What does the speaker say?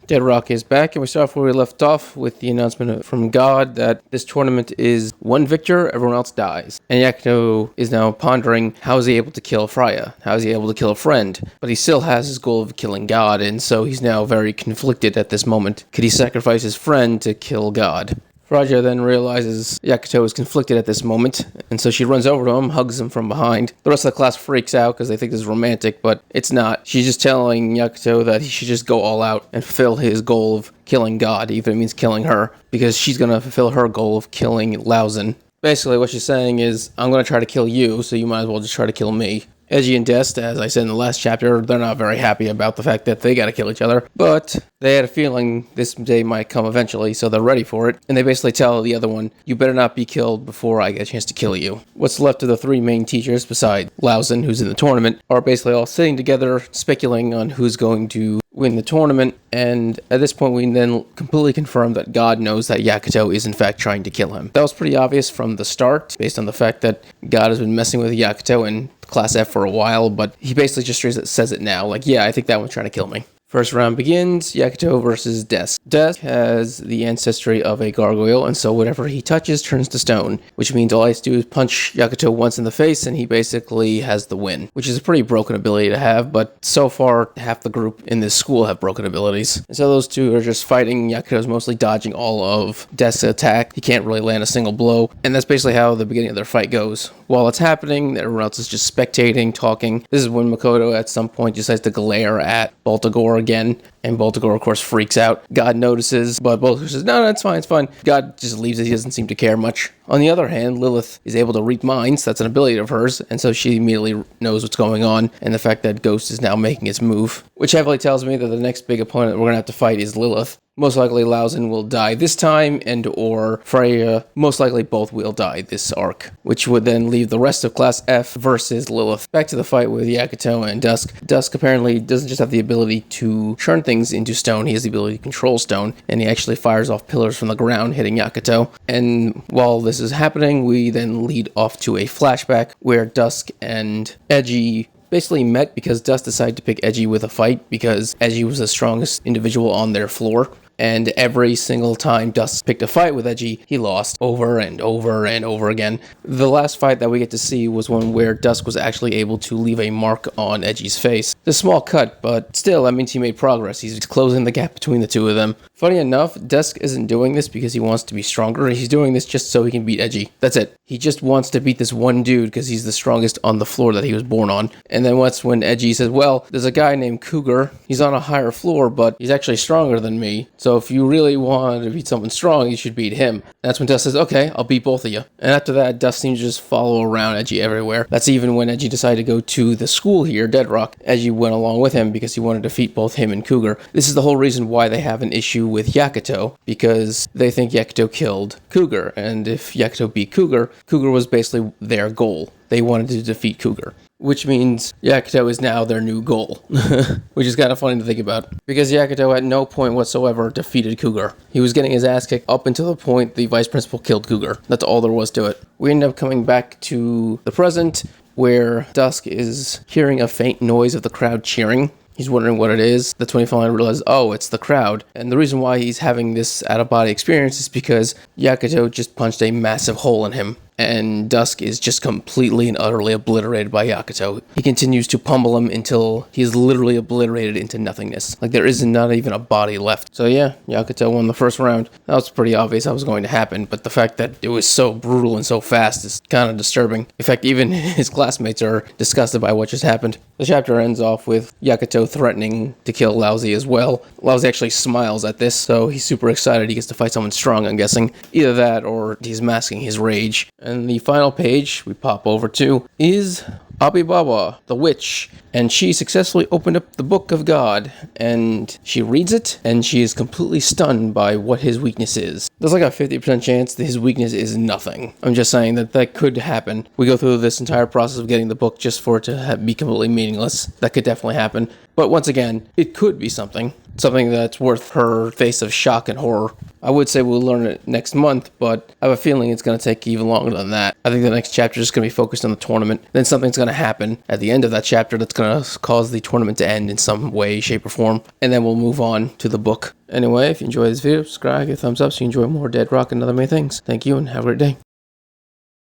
Deadrock is back, and we start off where we left off with the announcement from God that this tournament is one victor, everyone else dies. And Yakuto is now pondering, how is he able to kill Freya? How is he able to kill a friend? But he still has his goal of killing God, and so he's now very conflicted at this moment. Could he sacrifice his friend to kill God? Raja then realizes Yakuto is conflicted at this moment, and so she runs over to him, hugs him from behind. The rest of the class freaks out because they think this is romantic, but it's not. She's just telling Yakuto that he should just go all out and fulfill his goal of killing God, even if it means killing her, because she's going to fulfill her goal of killing Laozen. Basically, what she's saying is, I'm going to try to kill you, so you might as well just try to kill me. Eiji and Dest, as I said in the last chapter, they're not very happy about the fact that they gotta kill each other, but they had a feeling this day might come eventually, so they're ready for it, and they basically tell the other one, you better not be killed before I get a chance to kill you. What's left of the three main teachers, besides Laozen, who's in the tournament, are basically all sitting together, speculating on who's going to win the tournament, and at this point we then completely confirm that God knows that Yakuto is in fact trying to kill him. That was pretty obvious from the start, based on the fact that God has been messing with Yakuto and Class F for a while, but he basically just says it now, like, yeah, I think that one's trying to kill me. First round begins, Yakuto versus Desk. Desk has the ancestry of a gargoyle, and so whatever he touches turns to stone, which means all he has to do is punch Yakuto once in the face, and he basically has the win, which is a pretty broken ability to have, but so far, half the group in this school have broken abilities. And so those two are just fighting. Yakuto's mostly dodging all of Desk's attack. He can't really land a single blow, and that's basically how the beginning of their fight goes. While it's happening, everyone else is just spectating, talking. This is when Makoto at some point decides to glare at Baltagore again, and Baltagore, of course, freaks out. God notices, but Baltagore says, no, it's fine, it's fine. God just leaves it. He doesn't seem to care much. On the other hand, Lilith is able to read minds. That's an ability of hers, and so she immediately knows what's going on, and the fact that Ghost is now making its move, which heavily tells me that the next big opponent we're going to have to fight is Lilith. Most likely Laozen will die this time, and or Freya, most likely both will die this arc, which would then leave the rest of Class F versus Lilith. Back to the fight with Yakuto and Dusk. Dusk apparently doesn't just have the ability to turn things into stone, he has the ability to control stone, and he actually fires off pillars from the ground, hitting Yakuto. And while this is happening, we then lead off to a flashback where Dusk and Eiji basically met because Dusk decided to pick Eiji with a fight because Eiji was the strongest individual on their floor. And every single time Dusk picked a fight with Eiji, he lost over and over and over again. The last fight that we get to see was one where Dusk was actually able to leave a mark on Eiji's face. It's a small cut, but still, that means he made progress. He's closing the gap between the two of them. Funny enough, Dusk isn't doing this because he wants to be stronger. He's doing this just so he can beat Eiji. That's it. He just wants to beat this one dude because he's the strongest on the floor that he was born on. And then that's when Eiji says, well, there's a guy named Cougar. He's on a higher floor, but he's actually stronger than me. So if you really want to beat someone strong, you should beat him. And that's when Dusk says, okay, I'll beat both of you. And after that, Dusk seems to just follow around Eiji everywhere. That's even when Eiji decided to go to the school here, Deadrock. Eiji went along with him because he wanted to defeat both him and Cougar. This is the whole reason why they have an issue with Yakuto, because they think Yakuto killed Cougar. And if Yakuto beat Cougar, Cougar was basically their goal. They wanted to defeat Cougar, which means Yakuto is now their new goal, which is kind of funny to think about, because Yakuto at no point whatsoever defeated Cougar. He was getting his ass kicked up until the point the vice principal killed Cougar. That's all there was to it. We end up coming back to the present, where Dusk is hearing a faint noise of the crowd cheering. He's wondering what it is. That's when he finally realizes, oh, it's the crowd. And the reason why he's having this out-of-body experience is because Yakuto just punched a massive hole in him. And Dusk is just completely and utterly obliterated by Yakuto. He continues to pummel him until he is literally obliterated into nothingness. Like, there is not even a body left. So yeah, Yakuto won the first round. That was pretty obvious that was going to happen, but the fact that it was so brutal and so fast is kind of disturbing. In fact, even his classmates are disgusted by what just happened. The chapter ends off with Yakuto threatening to kill Laozi as well. Laozi actually smiles at this, so he's super excited he gets to fight someone strong, I'm guessing. Either that or he's masking his rage. And the final page we pop over to is Abibaba, the witch, and she successfully opened up the Book of God, and she reads it, and she is completely stunned by what his weakness is. There's like a 50% chance that his weakness is nothing. I'm just saying that could happen. We go through this entire process of getting the book just for it to be completely meaningless. That could definitely happen. But once again, it could be something that's worth her face of shock and horror. I would say we'll learn it next month, but I have a feeling it's going to take even longer than that. I think the next chapter is going to be focused on the tournament. Then something's going to happen at the end of that chapter that's going to cause the tournament to end in some way, shape, or form. And then we'll move on to the book. Anyway, if you enjoyed this video, subscribe, give a thumbs up so you enjoy more Deadrock and other many things. Thank you and have a great day.